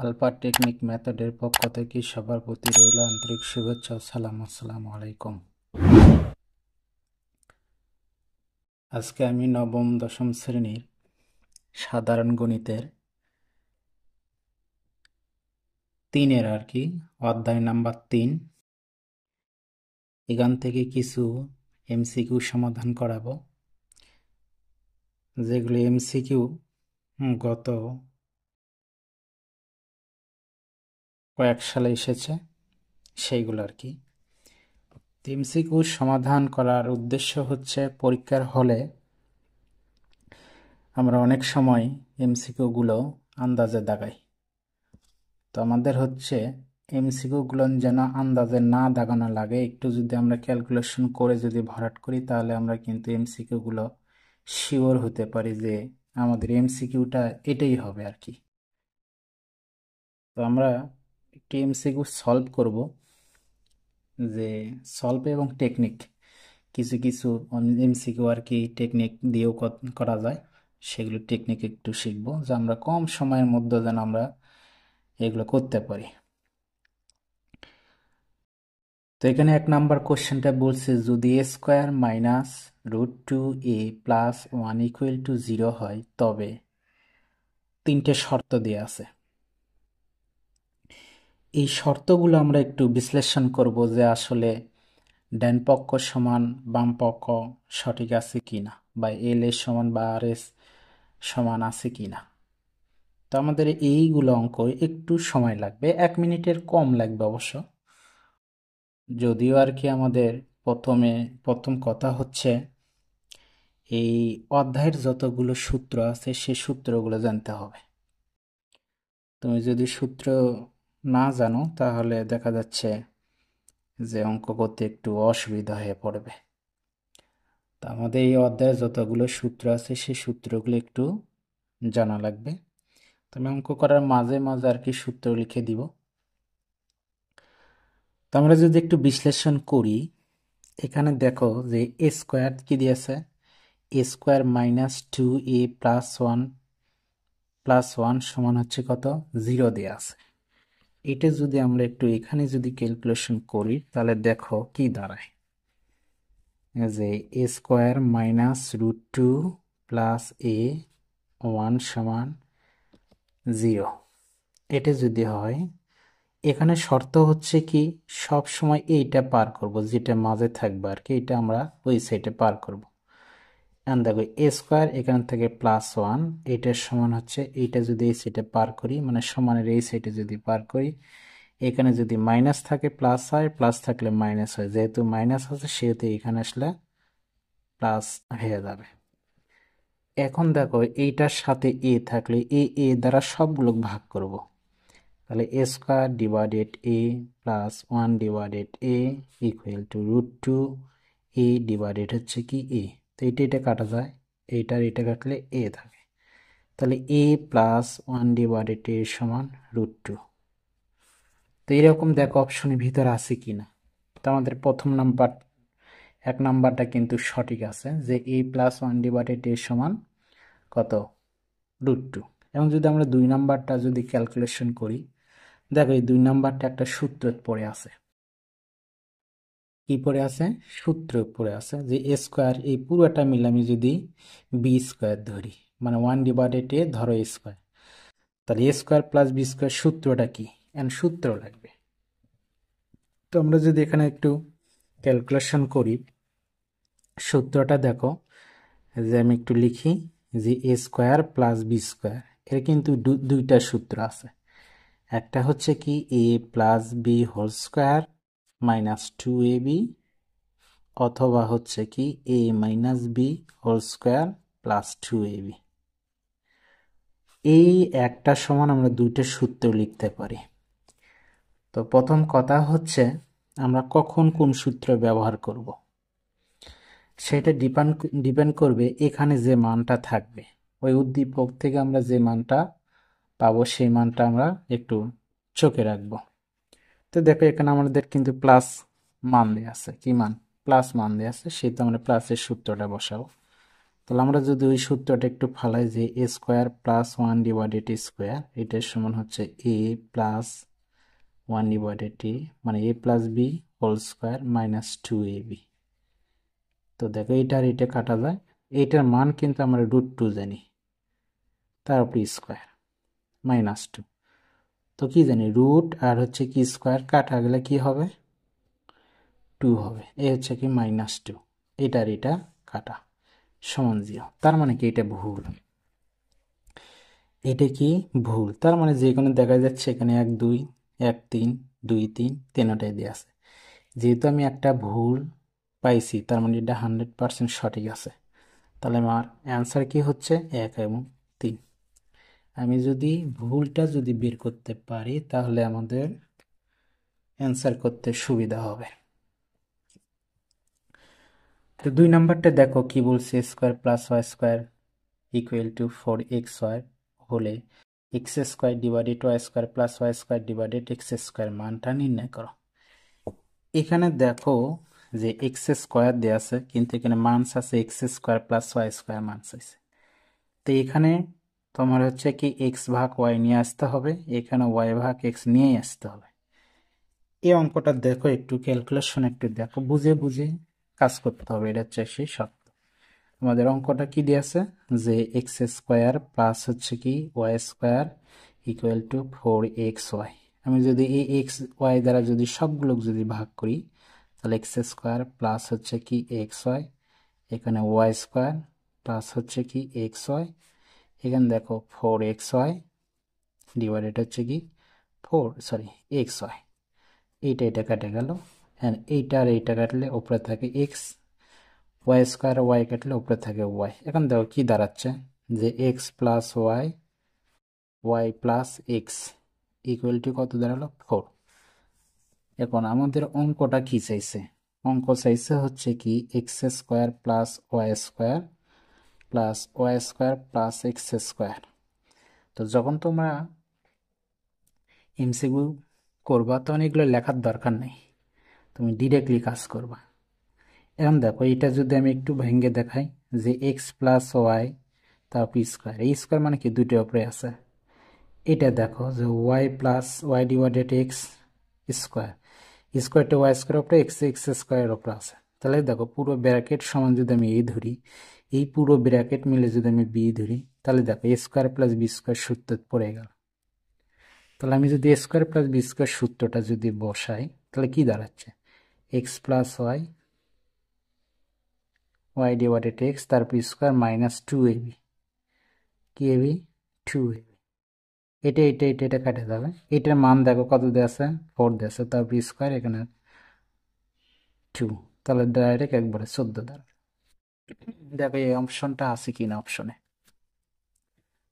Alpha technique মেথডের পক্ষ থেকে সবার প্রতি রইল আন্তরিক শুভেচ্ছা ও সালাম। আসসালামু আলাইকুম। আজকে আমি নবম দশম শ্রেণীর সাধারণ গণিতের 3 অধ্যায় নাম্বার 3 এখান থেকে কিছু এমসিকিউ সমাধান করাবো, যেগুলো এমসিকিউ গত কয়েক সালে এসেছে সেইগুলো এমসিকিউ সমাধান করার উদ্দেশ্য হচ্ছে পরীক্ষার হলে আমরা অনেক সময় এমসিকিউগুলো আন্দাজে দাগাই। তো আমাদের হচ্ছে এমসিকিউগুলো যেন আন্দাজে না দাগানো লাগে, একটু যদি আমরা ক্যালকুলেশন করে যদি ভরাট করি তাহলে আমরা কিন্তু এমসিকিউগুলো শিওর হতে পারি যে আমাদের এমসিকিউটা এটাই হবে তো আমরা একটি এমসিকিউ সলভ করব, যে সলভ এবং টেকনিক কিছু কিছু এমসিকিউ টেকনিক দিয়েও করা যায়। সেগুলো টেকনিক একটু শিখবো, যে আমরা কম সময়ের মধ্যে যেন আমরা এগুলো করতে পারি। তো এখানে 1 নাম্বার কোশ্চেনটা বলছে, যদি a² - √2a+1 = 0 হয় তবে 3টে শর্ত দেওয়া আছে। এই শর্তগুলো আমরা একটু বিশ্লেষণ করব, যে আসলে ডান পক্ষ সমান বাম পক্ষ সঠিক আছে কিনা, বা LS সমান বা RS সমান আছে কিনা। তো আমাদের এইগুলো অঙ্ক একটু সময় লাগবে, 1 মিনিটের কম লাগবে অবশ্য। যদিও আমাদের প্রথম কথা হচ্ছে এই অধ্যায়ের যতগুলো সূত্র আছে সেই সূত্রগুলো জানতে হবে। তুমি যদি সূত্র না জানো তাহলে দেখা যাচ্ছে যে অঙ্ক করতে একটু অসুবিধা হয়ে পড়বে। তো আমাদের এই অধ্যায়ে যতগুলো সূত্র আছে সেই সূত্রগুলো একটু জানা লাগবে। তো আমি অঙ্ক করার মাঝে মাঝে সূত্র লিখে দিব। তো আমরা যদি একটু বিশ্লেষণ করি, এখানে দেখো যে a² কি দিয়েছে, a² - 2a+1 সমান হচ্ছে কত, 0 দেওয়া আছে। এটা যদি আমরা একটু এখানে যদি ক্যালকুলেশন করি তাহলে দেখো কি দাঁড়ায়, যে a² - √2+a1 সমান 0। এটা যদি হয়, এখানে শর্ত হচ্ছে কি সব সময় এইটা পার করব, যেটা মাঝে থাকবে এটা আমরা ওই সাইডে পার করব। দেখো a² এখান থেকে +1, এটার সমান হচ্ছে এইটা যদি এই সাইডে পার করি, মানে সমানের এই সাইডে যদি পার করি, এখানে যদি মাইনাস থাকে প্লাস হয়, প্লাস থাকলে মাইনাস হয়, যেহেতু মাইনাস আছে সেহেতু এখানে আসলে প্লাস হয়ে যাবে। এখন দেখো এইটার সাথে এ থাকলে এ দ্বারা সবগুলো ভাগ করব, তাহলে a²/a+1/a=√2a হচ্ছে কি এ। তো এটা কাটা যায়, এটা কাটলে এ থাকে, তাহলে a+1/a সমান √2। তো এরকম দেখো অপশনের ভিতরে আছে কিনা। তো আমাদের প্রথম নাম্বার 1 নাম্বারটা কিন্তু সঠিক আছে, যে a+1/a সমান কত, √2। এবং যদি আমরা 2 নাম্বারটা যদি ক্যালকুলেশন করি, দেখো এই 2 নাম্বারটা একটা সূত্র পড়ে আছে। কি পড়ে আছে, সূত্র পড়ে আছে, যে a² এই পুরোটা মিলে আমি যদি b² ধরি, মানে 1/a ধরো a², তাহলে a² + b² সূত্রটা কি, সূত্র লাগবে। তো আমরা যদি এখানে একটু ক্যালকুলেশন করি, সূত্রটা দেখো, যে আমি একটু লিখি, যে a² + b², এর কিন্তু দুইটা সূত্র আছে। একটা হচ্ছে কি a+b² - 2ab, অথবা হচ্ছে কি a-b² + 2ab। এই একটা সমান আমরা দুইটা সূত্র লিখতে পারি। তো প্রথম কথা হচ্ছে আমরা কখন কোন সূত্র ব্যবহার করব, সেটা ডিপেন্ড করবে এখানে যে মানটা থাকবে, ওই উদ্দীপক থেকে আমরা যে মানটা পাবো সেই মানটা আমরা একটু চোখে রাখবো। তো দেখো এখানে আমাদের কিন্তু প্লাস মান দেওয়া আছে, কি মান, প্লাস মান দেওয়া আছে, সেহেতু আমরা প্লাসের সূত্রটা বসাবো। তো তাহলে আমরা যদি ওই সূত্রটা একটু ফালাই যে A square plus one divided square এটার সমান হচ্ছে এ প্লাস ওয়ান ডিভাইডেড টি মানে A plus B whole square minus two A B. তো দেখো এইটা আর এটা কাটা যায়, এইটার মান কিন্তু আমরা √2 জানি, তার উপরে স্কোয়ার মাইনাস টু। তো কি জানি রুট আর হচ্ছে কি স্কোয়ার কাটা গেলে কি হবে, 2 হবে। এ হচ্ছে কি মাইনাস টু, এটার এটা কাটা সমান 0। তার মানে কি এটা ভুল, এটা কি ভুল। তার মানে যে কোনো দেখা যাচ্ছে এখানে 1 2 1 3 2 3 তিনটাই দিয়ে আছে। যেহেতু আমি একটা ভুল পাইছি তার মানে এটা 100% সঠিক আছে। তাহলে আমার অ্যান্সার কি হচ্ছে 1 এবং 3। আমি যদি ভুলটা যদি বের করতে পারি তাহলে আমাদের অ্যান্সার করতে সুবিধা হবে। তো 2 নাম্বারটা দেখো কি বলছে, square plus Y square equal to 4xy হলে x square divided y square plus Y square divided x square মানটা নির্ণয় করো। এখানে দেখো যে এক্স স্কোয়ার দেওয়া আছে কিন্তু এখানে মানস আছে X square plus Y square minus আছে। তো এখানে তোমার হচ্ছে কি এক্স ভাগ ওয়াই নিয়ে আসতে হবে, এখানে ওয়াই ভাগ এক্স নিয়েই আসতে হবে। এই অঙ্কটা দেখো একটু ক্যালকুলেশন একটু দেখো, বুঝে বুঝে কাজ করতে হবে, এটা হচ্ছে সেই শর্ত। আমাদের অঙ্কটা কি দিয়েছে যে এক্স স্কোয়ার প্লাস হচ্ছে কি Y square equal to 4xy। আমি যদি এই এক্স ওয়াই দ্বারা যদি সবগুলো যদি ভাগ করি তাহলে এক্স স্কোয়ার প্লাস হচ্ছে কি এক্স ওয়াই, এখানে ওয়াই স্কোয়ার প্লাস হচ্ছে কি এক্স ওয়াই, এখানে দেখো 4xy ডিভাইডেড হচ্ছে কি এক্স ওয়াই। এইটা এটা কেটে গেল, হ্যাঁ এইটা আর এইটা কাটলে উপরে থাকে এক্স, ওয়াই স্কোয়ার ওয়াই কাটলে উপরে থাকে ওয়াই। এখন দেখো কি দাঁড়াচ্ছে যে x plus y y plus x equal to কত দাঁড়ালো 4। এখন আমাদের অঙ্কটা কি চাইছে, অঙ্ক চাইছে হচ্ছে কি x square plus Y square plus x square. তো যখন তোমরা এমসিকিউ করবা তখন এগুলো লেখার দরকার নেই, তুমি ডিরেক্টলি কাজ করবা। এখন দেখো এটা যদি আমি একটু ভেঙে দেখাই যে এক্স প্লাস ওয়াই তারপর স্কোয়ার, এই স্কোয়ার মানে কি দুটোর উপরে আছে। এটা দেখো যে Y plus Y divided x square, স্কোয়ারটা ওয়াই স্কোয়ার উপরে এক্স এক্স স্কোয়ারের উপরে আছে। তাহলে দেখো পুরো ব্র্যাকেট সমান যদি আমি এই ধরি, এই পুরো ব্র্যাকেট মিলে যদি আমি বি ধরি তাহলে দেখো a square plus b square সূত্র পড়ে গেল। তাহলে আমি যদি a square plus b square সূত্রটা যদি বসাই তাহলে কি দাঁড়াচ্ছে x plus Y divided x তারপর স্কোয়ার মাইনাস 2ab, কি এবি 2ab। এটা এটা এটা এটা কাটে যাবে, এটার মান দেখো কত দেওয়া আছে 4 দেওয়া আছে, তারপর স্কোয়ার এখানে 2, তাহলে ডাইরেক্ট একবারে 14 দাঁড়াবে। দেখো এই অপশনটা আছে কিনা, অপশনে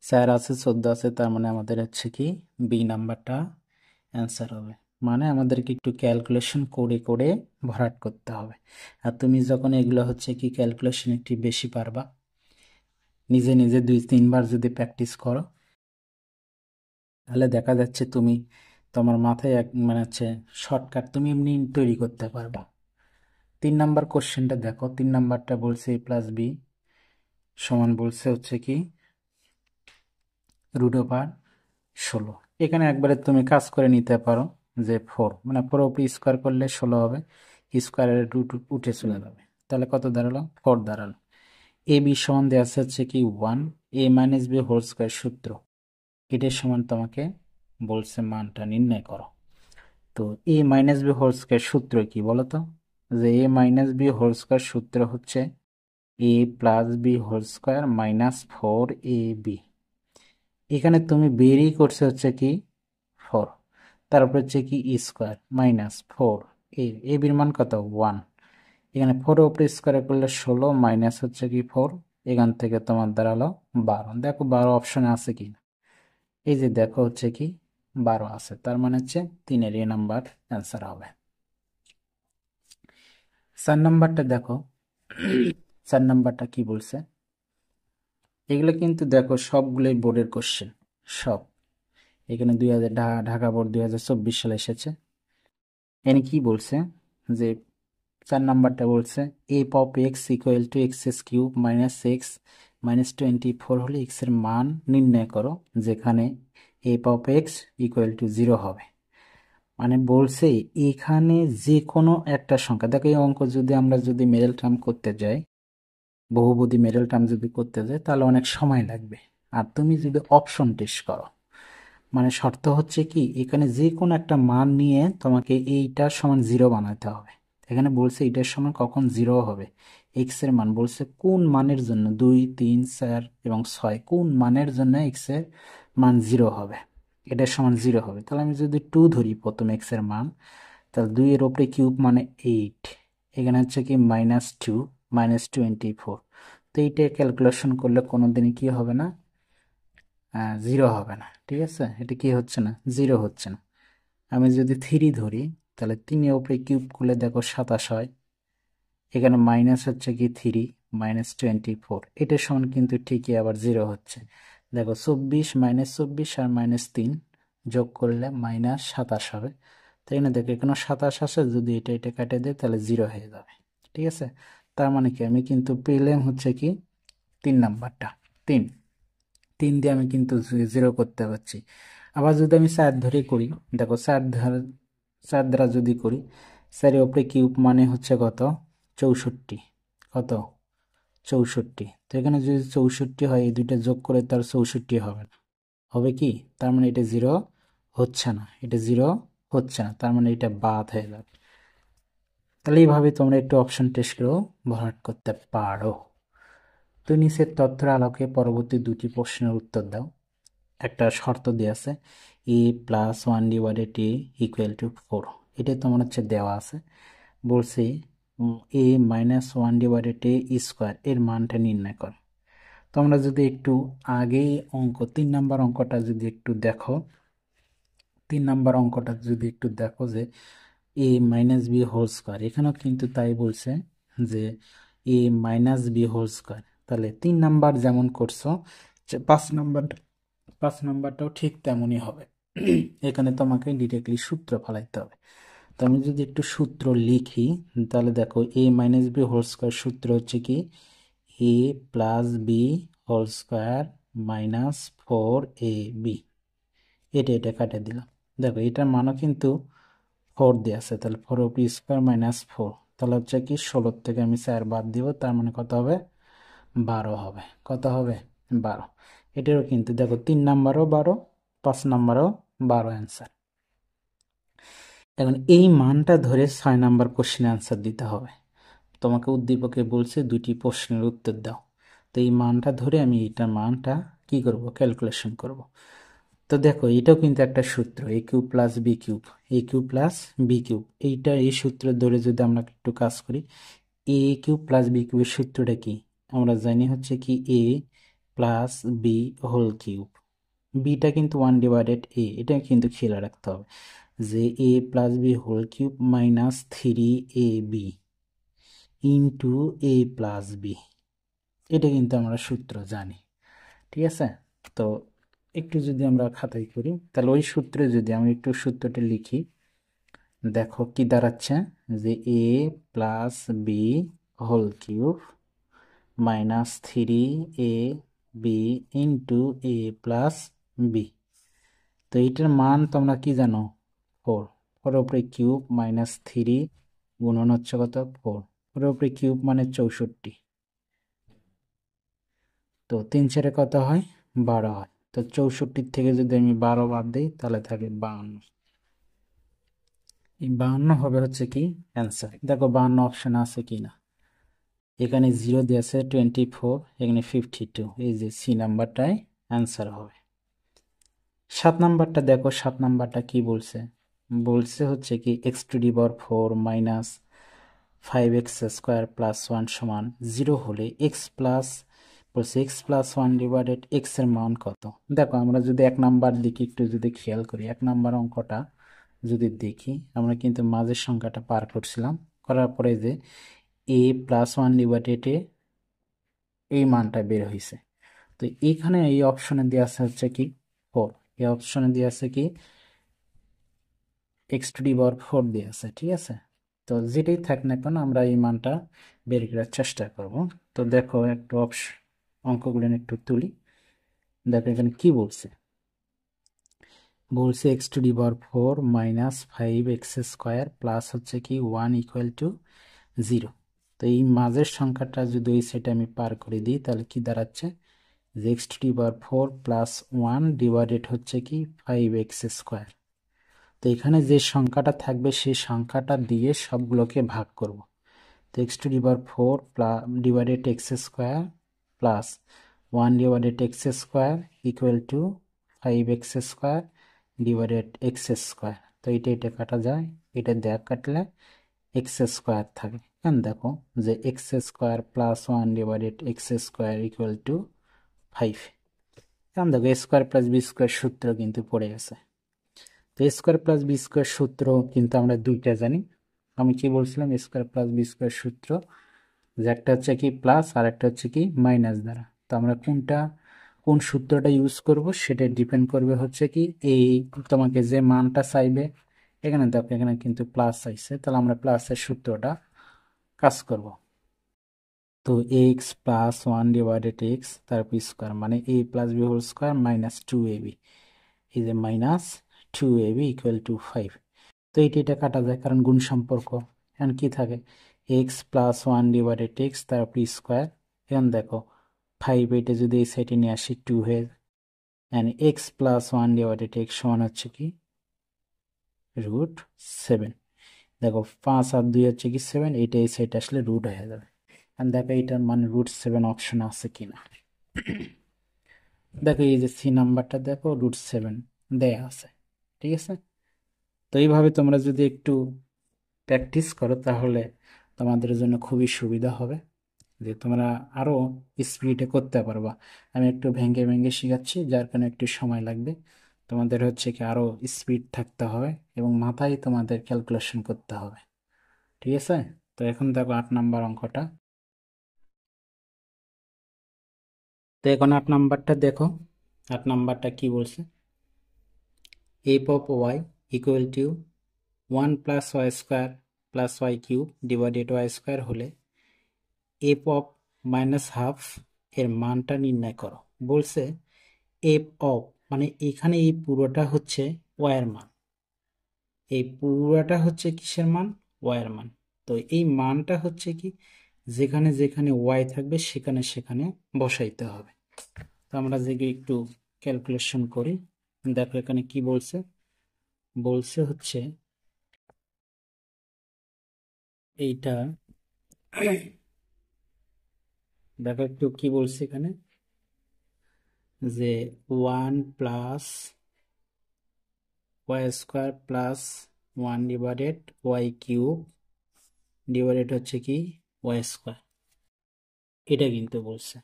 4 আছে 14 আছে, তার মানে আমাদের হচ্ছে কি বি নাম্বারটা অ্যান্সার হবে। মানে আমাদেরকে একটু ক্যালকুলেশন করে করে ভরাট করতে হবে। আর তুমি যখন এগুলো হচ্ছে কি ক্যালকুলেশন একটু বেশি পারবা, নিজে নিজে 2-3 বার যদি প্র্যাকটিস করো তাহলে দেখা যাচ্ছে তুমি তোমার মাথায় এক মানে হচ্ছে শর্টকাট তুমি এমনি তৈরি করতে পারবা। 3 নাম্বার কোশ্চেনটা দেখো, 3 নাম্বারটা বলছে এ প্লাস বি সমান বলছে হচ্ছে কি √16। এখানে একবারে তুমি কাজ করে নিতে পারো যে 4 মানে 4 উপরে স্কোয়ার করলে 16 হবে, স্কোয়ারের রুট উঠে চলে যাবে, তাহলে কত দাঁড়ালো 4 দাঁড়ালো। এ বি সমান দেওয়া আছে হচ্ছে কি 1 a minus b whole square সূত্র, এটার সমান তোমাকে বলছে মানটা নির্ণয় করো। তো a minus b whole square সূত্র কি বলো তো, যে a minus b whole square সূত্র হচ্ছে এ plus B whole square minus 4ab। এখানে তুমি বেরই করছে হচ্ছে কি 4, তারপর হচ্ছে কি স্কোয়ার মাইনাস 4 এ বির মান কত 1, এখানে 4 উপরে স্কোয়ার করলে 16 মাইনাস হচ্ছে কি 4, এখান থেকে তোমার দাঁড়ালো 12। দেখো 12 অপশনে আছে কি না, এই যে দেখো হচ্ছে কি 12 আছে, তার মানে হচ্ছে 3-এর এ নাম্বার অ্যান্সার হবে। 4 নাম্বারটা দেখো, 4 নাম্বারটা কি বলছে, এগুলো কিন্তু দেখো সবগুলোই বোর্ডের কোশ্চেন সব, এখানে 2000 ঢাকা বোর্ড 2024 সালে এসেছে। এখানে কি বলছে যে 4 নাম্বারটা বলছে f of x equal two x cube minus x minus 24 হলে এক্স এর মান নির্ণয় করো যেখানে F of x equal two 0 হবে। মানে বলছে এখানে যে কোনো একটা সংখ্যা, দেখো এই অঙ্ক যদি আমরা মেডেল টার্ম করতে যাই, বহুপদী মেডেল টার্ম যদি করতে যাই তাহলে অনেক সময় লাগবে। আর তুমি যদি অপশন টেস্ট করো, মানে শর্ত হচ্ছে কি এখানে যে কোনো একটা মান নিয়ে তোমাকে এইটার সমান 0 বানাতে হবে। এখানে বলছে এইটার সমান কখন 0 হবে, এক্স এর মান বলছে কোন মানের জন্য 2, 3, 4 এবং 6 কোন মানের জন্য এক্স এর মান 0 হবে, এটার সমান 0 হবে। তাহলে আমি যদি 2 ধরি প্রথম এক্স এর মান, তাহলে 2 এর উপরে কিউব মানে 8, এখানে হচ্ছে কি -2 -24। তো এইটা ক্যালকুলেশন করলে কোনোদিনই কি হবে না, 0 হবে না। ঠিক আছে, এটা কি হচ্ছে না, 0 হচ্ছে না। আমি যদি 3 ধরি তাহলে 3 এর উপরে কিউব করলে দেখো 27 হয়, এখানে মাইনাস হচ্ছে কি 3 -24, এটার সমান কিন্তু ঠিকই আবার 0 হচ্ছে। দেখো 24 -24 আর -3 যোগ করলে -27 হবে। তাই না, দেখো এখানে 27 আসে, যদি এটা কাটে দেয় তাহলে 0 হয়ে যাবে। ঠিক আছে, তার মানে কি আমি কিন্তু পেলাম হচ্ছে কি 3 নাম্বারটা, 3 3 দিয়ে আমি কিন্তু 0 করতে পারছি। আবার যদি আমি 4 ধরে করি, দেখো 4 দ্বারা যদি করি, 4 এর উপরে কিউব মানে হচ্ছে কত, 64, কত 64। তো এখানে যদি 64 হয়, এই দুইটা যোগ করে তার 64 হবে না, হবে কি, তার মানে এটা 0 হচ্ছে না, এটা 0 হচ্ছে না, তার মানে এটা বাদ হয়ে যাবে। তাহলে এইভাবে তোমরা একটু অপশন টেস্ট করেও ভরাট করতে পারো। তো নিচের তথ্যের আলোকে পরবর্তী দুটি প্রশ্নের উত্তর দাও। একটা শর্ত দেওয়া আছে এ প্লাস 1/a ইকুয়াল টু 4, এটাই তোমার হচ্ছে দেওয়া আছে। বলছি এ -1/a স্কোয়ার এর মানটা নির্ণয় কর। তোমরা যদি একটু আগে অঙ্ক 3 নাম্বার অঙ্কটা যদি একটু দেখো, 3 নাম্বার অঙ্কটা যদি একটু দেখো যে a minus b whole square, এখানেও কিন্তু তাই বলছে যে a minus b whole square. তাহলে 3 নাম্বার যেমন করছো, 5 নাম্বারটাও ঠিক তেমনই হবে। এখানে তোমাকে ডিরেক্টলি সূত্র ফেলাইতে হবে। তো আমি যদি একটু সূত্র লিখি, তাহলে দেখো a minus b whole square সূত্র হচ্ছে কি a plus B whole square -4ab, এটা কাটে দিলাম। দেখো এটার মানও কিন্তু 4 দিয়ে আছে, তাহলে 4ab স্কোয়ার -4, তাহলে হচ্ছে কি 16 থেকে আমি 4 বাদ দিব, তার মানে কত হবে, 12 হবে। কত হবে, 12। এটারও কিন্তু দেখো 3 নাম্বারও 12, 5 নাম্বারও 12 অ্যান্সার। এখন এই মানটা ধরে 6 নাম্বার কোশ্চেন অ্যান্সার দিতে হবে। তোমাকে উদ্দীপকে বলছে দুটি প্রশ্নের উত্তর দাও। তো এই মানটা ধরে আমি এইটার মানটা কি করব, ক্যালকুলেশন করব। তো দেখো এটাও কিন্তু একটা সূত্র, এ কিউব প্লাস বি কিউব, এ কিউব প্লাস বি কিউব, এই সূত্র ধরে যদি আমরা একটু কাজ করি, এ কিউব প্লাস বি কিউবের সূত্রটা কি আমরা জানি হচ্ছে কি a plus B whole cube, beta কিন্তু 1/a, এটা কিন্তু খেয়াল রাখতে হবে যে a plus B whole cube -3ab into a plus b, এটা কিন্তু আমরা সূত্র জানি। ঠিক আছে, তো একটু যদি আমরা খাতায় করি, তাহলে ওই সূত্রে যদি আমি একটু সূত্রটা লিখি, দেখো কি দাঁড়াচ্ছে যে a plus B whole cube -3ab into a plus b. তো এইটার মান তোমরা কি জানো, 4, 4 উপরে কিউব -3 গুণন হচ্ছে কত 4, 4 উপরে কিউব মানে 64, তো 3 4 কত হয়, 12 হয়। তো 64 থেকে যদি আমি 12 বাদ দিই তাহলে থাকে 52। এই 52 হবে হচ্ছে কি অ্যান্সার। দেখো 52 অপশন আছে কি না, এখানে 0 দিয়ে আছে 24, এখানে 52, এই যে সি নাম্বারটাই অ্যান্সার হবে। 7 নাম্বারটা দেখো, 7 নাম্বারটা কি বলছে, বলছে হচ্ছে কি x⁴ মাইনাস 5x² + 1 সমান 0 হলে x+1 এর মান কত। দেখো আমরা যদি 1 নাম্বার দিকে একটু যদি খেয়াল করি, 1 নাম্বার অঙ্কটা যদি দেখি, আমরা কিন্তু মাঝের সংখ্যাটা পার করছিলাম, করার পরে যে a+1 এই মানটা বের হয়েছে। তো এখানে এই অপশনে দেওয়া আছে হচ্ছে কি 4, এই অপশনে দেওয়া আছে কি x⁴ দিয়ে আছে। ঠিক আছে, তো যেটাই থাক না কেন আমরা এই মানটা বের করার চেষ্টা করব। তো দেখো একটু অঙ্কগুলো একটু তুলি। দেখো এখানে কি বলছে, বলছে x to the power 4 minus 5x² plus হচ্ছে কি 1 ইকুয়াল টু 0। তো এই মাঝের সংখ্যাটা যদি ওই সাইডে আমি পার করে দিই তাহলে কি দাঁড়াচ্ছে, যে x to the power 4 plus 1 divided হচ্ছে কি 5x²। তো এখানে যে সংখ্যাটা থাকবে সেই সংখ্যাটা দিয়ে সবগুলোকে ভাগ করব। তো x to the power 4 divided x² plus 1 divided x² equal to 5x² divided x²। তো এটা কাটা যায়, এটা দেখ কাটলে x² থাকে। এখন দেখো যে x² plus 1 divided x² equal to 5। এখন দেখো a² প্লাস b² সূত্র কিন্তু পড়ে গেছে। তো a² প্লাস b² সূত্র কিন্তু আমরা দুইটা জানি। আমি কি বলছিলাম, a² প্লাস b² সূত্র যে একটা হচ্ছে কি প্লাস আর একটা হচ্ছে কি মাইনাস দ্বারা। তো আমরা কোন সূত্রটা ইউজ করব সেটা ডিপেন্ড করবে হচ্ছে কি এই তোমাকে যে মানটা চাইবে। এখানে দেখো এখানে কিন্তু প্লাস চাইছে, তাহলে আমরা প্লাসের সূত্রটা কাজ করব। তো এক্স প্লাস 1 ডিভাইডেড এক্স তারপর স্কোয়ার মানে a plus B whole square minus 2ab, এই যে মাইনাস 2ab ইকুয়াল টু 5। তো এটা কাটা যায় কারণ গুণ সম্পর্ক। এখন কি থাকে, এক্স প্লাস 1 ডিভাইডেড এক্স তারপর স্কোয়ার। এখন দেখো 5 এটা যদি এই সাইডে নিয়ে আসি 2 হয়ে, and x plus 1 divided x সমান হচ্ছে কি √7। দেখো 5 আর 2 হচ্ছে কি 7, এইটা এই সাইডে আসলে রুট হয়ে যাবে। অ্যান্ড দেখো এইটার মানে √7 অপশন আছে কিনা। দেখো এই যে সি নাম্বারটা দেখো √7 দেয়া আছে, ঠিক আছে। তো এইভাবে তোমরা যদি একটু প্র্যাকটিস করো তাহলে তোমাদের জন্য খুবই সুবিধা হবে, যে তোমরা আরো স্পিডে করতে পারবা। আমি একটু ভেঙে ভেঙে শিখাচ্ছি যার কারণে একটু সময় লাগবে। তোমাদের হচ্ছে কি আরো স্পিড থাকতে হবে এবং মাথায় তোমাদের ক্যালকুলেশন করতে হবে, ঠিক আছে। তো এখন দেখো 8 নাম্বার অঙ্কটা। তো এখন 8 নাম্বারটা দেখো, 8 নাম্বারটা কি বলছে, f of y equal to 1 plus y² plus y³ divided y² হলে এফ অফ মাইনাস হাফ এর মানটা নির্ণয় করো। বলছে এফ অফ মানে এখানে এই পুরোটা হচ্ছে ওয়াই এর মান, এই পুরোটা হচ্ছে কিসের মান, ওয়াই এর মান। তো এই মানটা হচ্ছে কি যেখানে যেখানে ওয়াই থাকবে সেখানে সেখানে বসাইতে হবে। তো আমরা যে একটু ক্যালকুলেশন করি। দেখো এখানে কি বলছে, বলছে হচ্ছে এইটা দেখো একটু কি বলছে এখানে, যে 1 plus y² plus 1 divided y³ divided হচ্ছে কি y², এটা কিন্তু বলছে,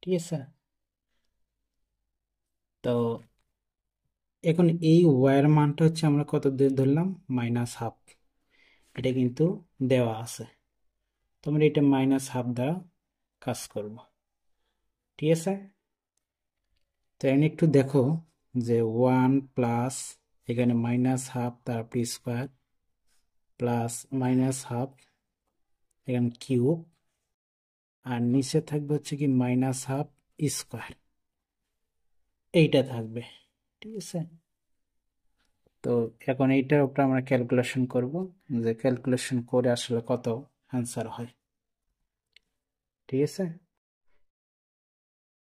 ঠিক আছে। তো এখন এই ওয়ার মানটা হচ্ছে আমরা কত দিয়ে ধরলাম, -1/2, এটা কিন্তু দেওয়া আছে। তোমরা এটা -1/2 দ্বারা কাজ করব, ঠিক আছে। তো এখানে একটু দেখো যে 1 প্লাস এখানে -1/2 তারপর স্কোয়ার প্লাস -1/2 এখানে কিউব, আর নিচে থাকবে হচ্ছে কি -1/2 স্কোয়ার, এইটা থাকবে, ঠিক আছে। তো এখন এইটার উপর আমরা ক্যালকুলেশন করব, যে ক্যালকুলেশন করে আসলে কত অ্যান্সার হয়, ঠিক আছে।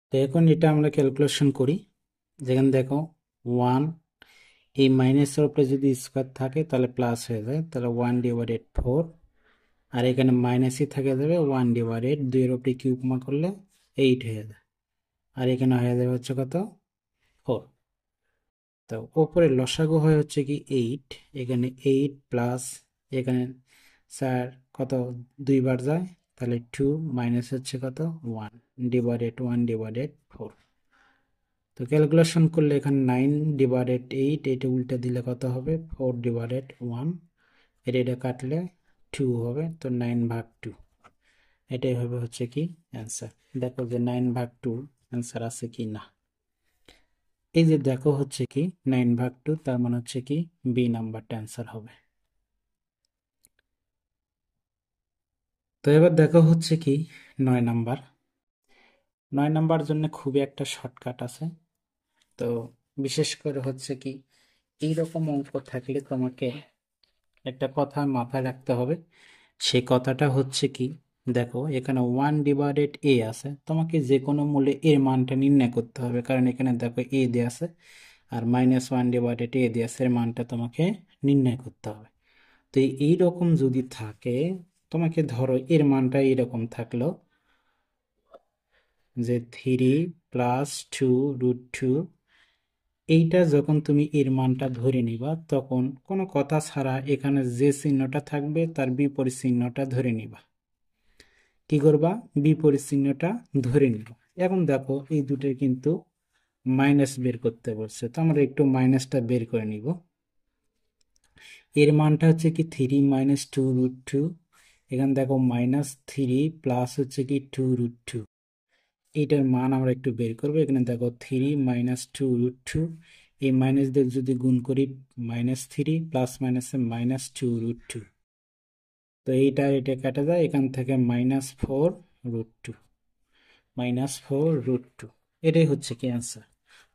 তো এখন এটা আমরা ক্যালকুলেশন করি। যেখানে দেখো 1 এই মাইনাসের উপরে যদি স্কোয়ার থাকে তাহলে প্লাস হয়ে যায়, তাহলে 1 ডিভাইডেড 4, আর এখানে মাইনাসই থেকে যাবে 1 ডিভাইডেড 2 এর উপরে কিউব করলে 8 হয়ে যায়, আর এখানে হয়ে যাবে হচ্ছে কত 4। তো ওপরে লসাগু হয় হচ্ছে কি 8, এখানে 8 প্লাস এখানে স্যার কত 2 বার যায় তাহলে 2 মাইনাস হচ্ছে কত 1 ডিভাইডেড 1 ডিভাইডেড 4। তো ক্যালকুলেশন করলে এখানে 9 ডিভাইডেড 8, এটা উল্টে দিলে কত হবে 4 ডিভাইডেড 1, এটা কাটলে 2 হবে, তো 9/2 এটাই হবে হচ্ছে কি অ্যান্সার। দেখো যে 9/2 অ্যান্সার আছে কি না। এই যে দেখো হচ্ছে কি 9/2, তার মানে হচ্ছে কি বি নাম্বারটা অ্যান্সার হবে। তো এবার দেখো হচ্ছে কি 9 নাম্বার। 9 নাম্বার জন্য খুবই একটা শর্টকাট আছে। তো বিশেষ করে হচ্ছে কি এইরকম অঙ্ক থাকলে তোমাকে একটা কথা মাথায় রাখতে হবে। সেই কথাটা হচ্ছে কি, দেখো এখানে 1/a আছে, তোমাকে যে কোনো মূল্যে এর মানটা নির্ণয় করতে হবে, কারণ এখানে দেখো a দেয়া আছে আর -1/a দেয়া আছে, এর মানটা তোমাকে নির্ণয় করতে হবে। তো এইরকম যদি থাকে, তোমাকে ধরো এর মানটা এরকম থাকলো যে 3 + 2√2, এইটা যখন তুমি এর মানটা ধরে নিবা তখন কোনো কথা ছাড়া এখানে যে চিহ্নটা থাকবে তার বিপরীত চিহ্নটা ধরে নিবা। কি করবা? বিপরীত চিহ্নটা ধরে নিবা। এখন দেখো এই দুটোর কিন্তু মাইনাস বের করতে বলছে, তো আমরা একটু মাইনাসটা বের করে নিব। এর মানটা হচ্ছে কি 3 - 2√2, এখানে দেখো -3 প্লাস হচ্ছে কি 2√2, এইটার মান আমরা একটু বের করবো। এখানে দেখো 3 - 2√2, এই মাইনাস দিয়ে যদি গুণ করি -3 প্লাস মাইনাসে -2√2, তো এইটা এটা কাটা যায়, এখান থেকে -4√2, -4√2, এটাই হচ্ছে কি অ্যান্সার।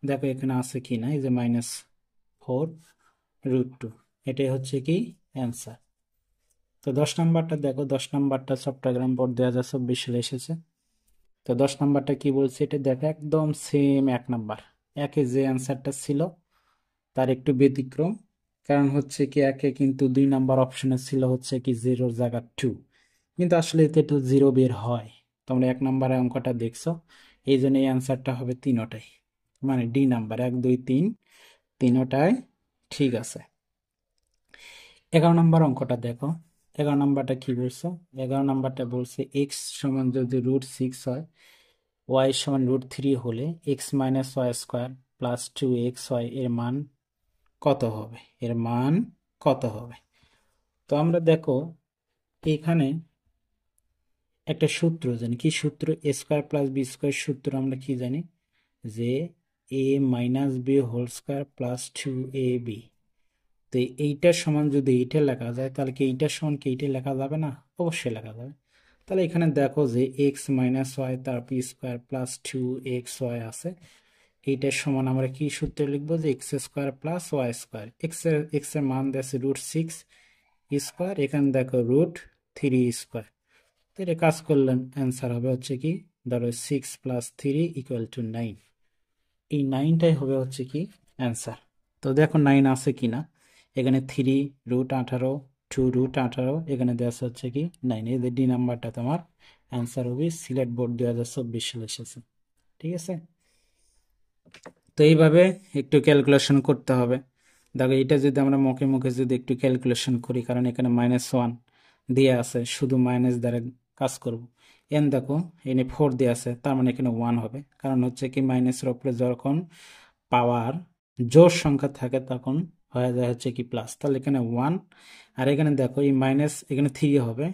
দেখো এখানে আছে কি না, এই যে -4√2, এটাই হচ্ছে কি অ্যান্সার। তো 10 নাম্বারটা দেখো, 10 নাম্বারটা চট্টগ্রাম বোর্ড 2024 সালে এসেছে। তো 10 নাম্বারটা কি বলছে এটা দেখো, একদম সেম 1 নাম্বার, একে যে অ্যান্সারটা ছিল তার একটু ব্যতিক্রম। কারণ হচ্ছে কি একে কিন্তু 2 নাম্বার অপশনে ছিল হচ্ছে কি 0 জায়গা 2, কিন্তু আসলে এতে তো 0 বের হয়। তোমরা 1 নাম্বারের অঙ্কটা দেখছো, এই জন্য এই অ্যান্সারটা হবে তিনোটাই, মানে ডি নাম্বার 1 2 3 তিনোটাই ঠিক আছে। 11 নাম্বার অঙ্কটা দেখো, 11 নাম্বারটা কি বলছো? 11 নাম্বারটা বলছে এক্স সমান যদি √6 হয়, ওয়াই সমান √3 হলে x - y² + 2xy এর মান কত হবে? এর মান কত হবে? তো আমরা দেখো এখানে একটা সূত্র জানি, কি সূত্র? a² + b² সূত্র আমরা কি জানি? যে a - b² + 2ab। তো এইটার সমান যদি এইটা লেখা যায়, তাহলে কি এইটার সমান কি এইটা লেখা যাবে না? অবশ্যই লেখা যাবে। তাহলে এখানে দেখো যে x - y তার p² + 2xy আছে, এইটার সমান আমরা কি সূত্র লিখবো? যে x² + y², এক্স এর মান দিয়েছে √6², এখানে দেখো √3²। তো এটা কাজ করলেন, অ্যান্সার হবে হচ্ছে কি, ধরো 6 + 3 = 9, এই 9টাই হবে হচ্ছে কি অ্যান্সার। তো দেখো 9 আছে কিনা, এখানে 3√18, 2√18, এখানে দেওয়া আছে হচ্ছে কি 9, এই যে ডি নাম্বারটা তোমার অ্যান্সার হবে। সিলেট বোর্ড 2024 সালে এসেছে, ঠিক আছে। তো এইভাবে একটু ক্যালকুলেশন করতে হবে। দেখো এটা যদি আমরা মুখে মুখে যদি একটু ক্যালকুলেশন করি, কারণ এখানে -1 দিয়ে আছে, শুধু মাইনাস দ্বারা কাজ করব। এন দেখো এনে 4 দিয়ে আছে, তার মানে এখানে 1 হবে, কারণ হচ্ছে কি মাইনাসের উপরে যখন পাওয়ার জোড় সংখ্যা থাকে তখন হয়ে যায় হচ্ছে কি প্লাস, তাহলে এখানে 1। আর এখানে দেখো এই মাইনাস এখানে 3 হবে,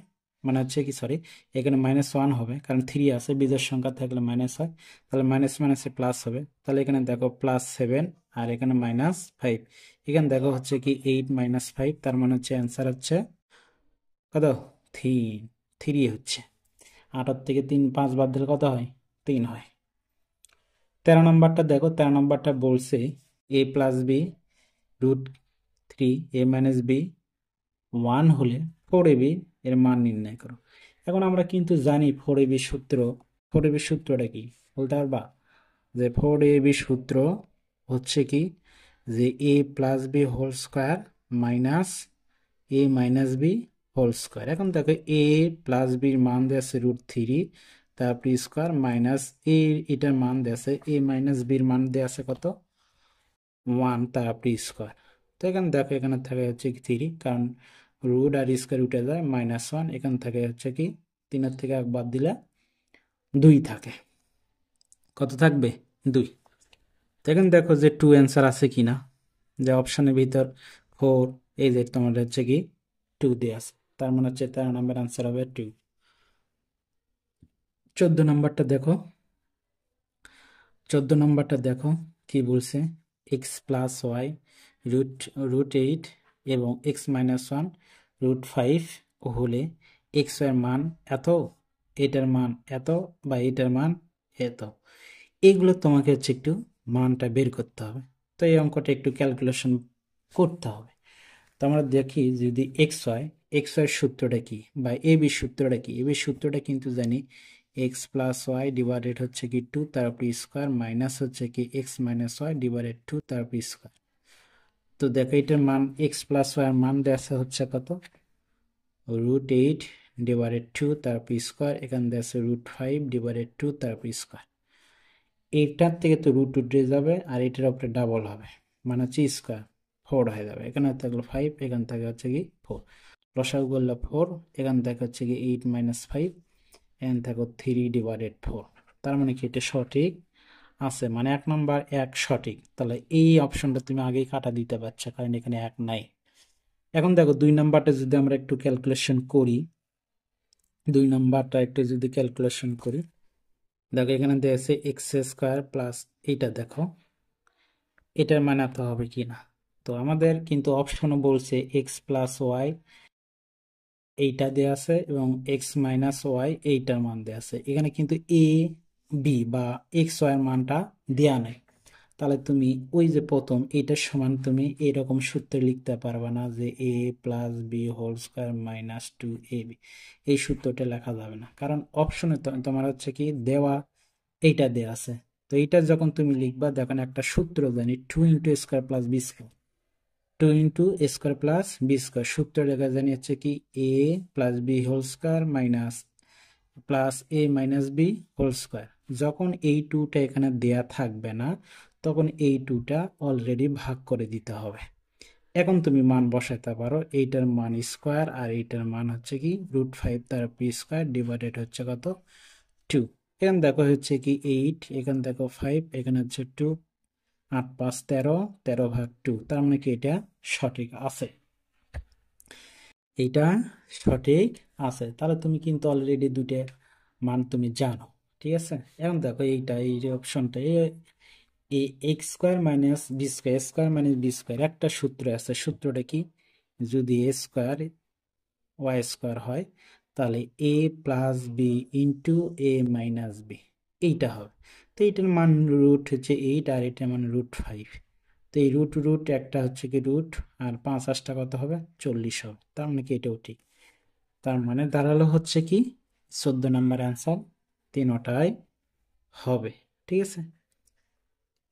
মানে হচ্ছে কি সরি, এখানে -1 হবে, কারণ 3 আছে, বিজোড় সংখ্যা থাকলে মাইনাস হয়, তাহলে মাইনাস মাইনাসে প্লাস হবে। তাহলে এখানে দেখো +7, আর এখানে -5, এখানে দেখো হচ্ছে কি 8 - 5, তার মানে হচ্ছে অ্যান্সার হচ্ছে কত? 3, 3 হচ্ছে। 8 থেকে 3 5 বাদ দিলে কত হয়? 3 হয়। 13 নাম্বারটা দেখো, 13 নাম্বারটা বলছে a + b√3, a - b 1 হলে 4ab এর মান নির্ণয় করো। এখন আমরা কিন্তু জানি 4ab সূত্র, 4ab সূত্রটা কি বলতে পারবা? যে 4ab সূত্র হচ্ছে কি, যে a+b² - a - b²। এখন দেখো a+bর মান দেওয়া আছে √3, তারপর স্কোয়ার মাইনাস এটার মান দেওয়া আছে a - bর মান দেওয়া আছে কত? 1, তারপর স্কোয়ার। তো এখানে দেখো এখানে থাকে হচ্ছে কি 3, কারণ রুট আর স্কোয়ার উঠে যায় -1, এখান থেকে হচ্ছে কি 3 থেকে 1 বাদ দিলে 2 থাকে। কত থাকবে? 2। তো এখানে দেখো যে 2 অ্যান্সার আছে কিনা, যে অপশনের ভিতর 4, এই যে তোমার হচ্ছে কি 2 দিয়ে আছে, তার মানে হচ্ছে 13 নম্বর অ্যান্সার হবে 2। 14 নম্বরটা দেখো, 14 নম্বরটা দেখো কি বলছে, x + y √8 এবং x - 1 √5 হলে এক্স এর মান এত, এটার মান এত, বা এটার মান এত, এগুলো তোমাকে হচ্ছে একটু মানটা বের করতে হবে। তো এই অঙ্কটা একটু ক্যালকুলেশন করতে হবে। তো আমরা দেখি যদি এক্স ওয়াই সূত্রটা কি, বা এ বি সূত্রটা কি। এ বি সূত্রটা কিন্তু জানি এক্স প্লাস ওয়াই ডিভাইডেড হচ্ছে কি 2 তার উপর স্কোয়ার মাইনাস হচ্ছে কি এক্স মাইনাস ওয়াই ডিভাইডেড 2 তার উপর স্কোয়ার। তো দেখো এটার মান এক্স প্লাস ওয়াই এর মান দেওয়া হচ্ছে কত, √8 ডিভাইডেড 2 তার উপর স্কোয়ার, এখানে দেওয়া আছে √5 ডিভাইডেড 2 তার উপর স্কোয়ার। এইটার থেকে তো রুট উঠে যাবে আর এটার উপরে ডাবল হবে, মানে হচ্ছে স্কোয়ার 4 হয়ে যাবে। এখানে থাকলো 5, এখান থেকে হচ্ছে কি 4, লসাগু করলে 4, এখান থেকে হচ্ছে কি 8 মাইনাস 5, এখান থেকে 3 ডিভাইডেড 4। তার মানে কি এটা সঠিক আছে, মানে 1 নম্বর 1 সঠিক। তাহলে এই অপশনটা তুমি আগেই কাটা দিতে পারছো, কারণ এখানে 1 নাই। এখন দেখো 2 নাম্বারটা যদি আমরা একটু ক্যালকুলেশন করি, 2 নাম্বারটা একটু যদি ক্যালকুলেশন করি, দেখো এখানে দেওয়া আছে এক্স স্কোয়ার প্লাস, এইটা দেখো এটার মানে এত হবে কি না। তো আমাদের কিন্তু অপশনও বলছে এক্স প্লাস ওয়াই এইটা দেয়া আছে এবং এক্স মাইনাস ওয়াই এইটার মান দেয়া আছে। এখানে কিন্তু এ বি বা এক্স ওয়াই এর মানটা দেয়া নেই। তাহলে তুমি ওই যে প্রথম এইটার সমান তুমি এরকম সূত্রে লিখতে পারবে না যে a plus B whole square minus 2ab, এই সূত্রটা লেখা যাবে না, কারণ অপশনে তোমার হচ্ছে কি দেওয়া এইটা দেয়া আছে। তো এইটা যখন তুমি লিখবা, দেখেন একটা সূত্র জানি 2 × a² + b², 2 × a² + b² সূত্র লেখা জানি হচ্ছে কি a plus B whole square minus plus a minus b whole square. যখন এই টুটা এখানে দেয়া থাকবে না, তখন এই টুটা অলরেডি ভাগ করে দিতে হবে। এখন তুমি মান বসাতে পারো, এইটার মান স্কোয়ার আর এইটার মান হচ্ছে কি √5 তার p² ডিভাইডেড হচ্ছে কত 2। এখানে দেখো হচ্ছে কি 8, এখানে দেখো 5, এখানে হচ্ছে 2, 8 5 13, 13/2, তার মানে কি এটা সঠিক আছে, এটা সঠিক আছে। তাহলে তুমি কিন্তু অলরেডি দুটো মান তুমি জানো, ঠিক আছে। এখন দেখো এইটা, এই যে অপশনটা এই x² - b², square minus b² একটা সূত্র আছে। সূত্রটা কি, যদি a স্কোয়ার ওয়াই স্কোয়ার হয় তাহলে a plus b into a minus b, এইটা হবে। তো এইটার মান রুট হচ্ছে 8 আর এটার মান √5। তো এই রুট রুট একটা হচ্ছে কি রুট, আর 5 8টা কত হবে 40 হবে। তার মানে কি এটাও ঠিক। তার মানে দাঁড়ালো হচ্ছে কি 14 নম্বর অ্যান্সার তিনটাই হবে, ঠিক আছে।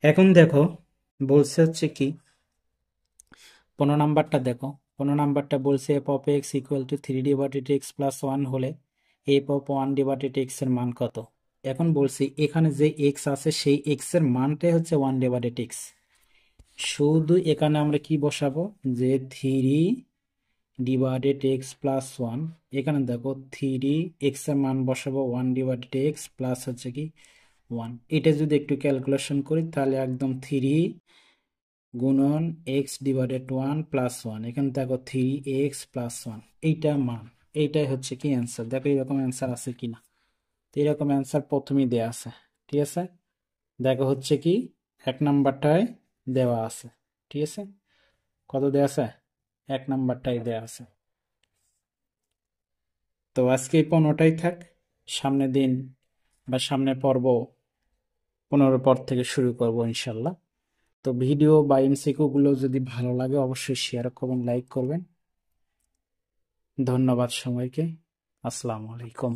এখন দেখো বলছে হচ্ছে কি 15 নাম্বারটা দেখো। 15 নাম্বারটা বলছে f of x equal two 3 divided x plus 1 হলে এফ অফ 1 ডিভাইডেড এক্স এর মান কত। এখন বলছি এখানে যে এক্স আছে সেই এক্স এর মানটাই হচ্ছে 1 ডিভাইডেড এক্স। শুধু এখানে আমরা কি বসাবো, যে 3 ডিভাইডেড এক্স প্লাস 1, এখানে দেখো 3 এক্স এর মান বসাবো 1 ডিভাইডেড এক্স প্লাস হচ্ছে কি 1। এটা যদি একটু ক্যালকুলেশন করি তাহলে একদম 3 গুণন এক্স ডিভাইডেড 1 প্লাস 1, এখানে দেখো 3x প্লাস 1, এইটা মান, এইটাই হচ্ছে কি অ্যান্সার। দেখো এরকম অ্যান্সার আছে কিনা। তো এরকম অ্যান্সার প্রথমেই দেওয়া আছে, ঠিক আছে। দেখো হচ্ছে কি 1 নাম্বারটায় দেওয়া আছে, ঠিক আছে। কত দেওয়া আছে, 1 নাম্বারটাই দেওয়া আছে। তো আজকে এই 15টাই থাক, সামনের দিন বা সামনের পর্ব 15 পর থেকে শুরু করব ইনশাল্লাহ। তো ভিডিও বা এমসিকিউ গুলো যদি ভালো লাগে অবশ্যই শেয়ার করবেন, লাইক করবেন। ধন্যবাদ সবাইকে। আসসালামু আলাইকুম।